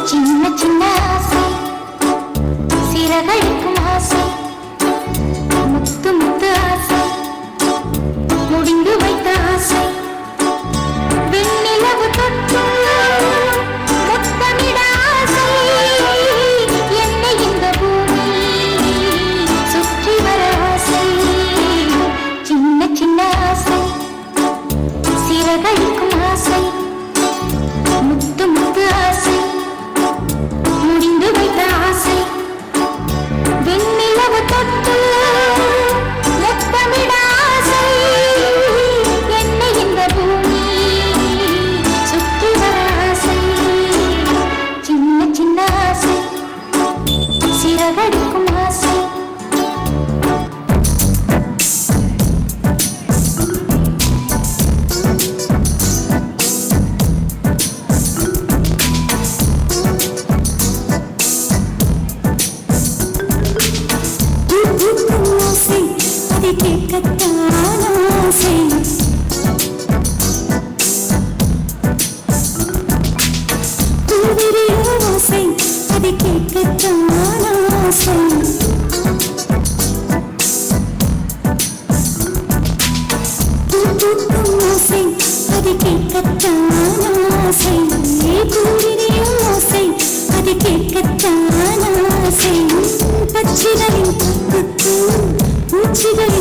சின்ன சின்ன ஆசை சிறகடிக்கும் ஆசை முத்து முத்து ஆசை முடிந்து வைத்த ஆசை வெண்ணிலவு தொட்டு முத்தமிட ஆசை என்னை இந்த பூமி சுற்றி வர ஆசை சின்ன சின்ன ஆசை சிறகடிக்கும் ஆசை முத்து முத்து ஆசை முடிந்து வைத்த ஆசை வெண்ணிலவு தொட்டு முத்தமிட ஆசை என்னை இந்த பூமி சுற்றி வர ஆசை சின்ன சின்ன ஆசை சிறகடிக்கும் ஆசை பச்சிகளின்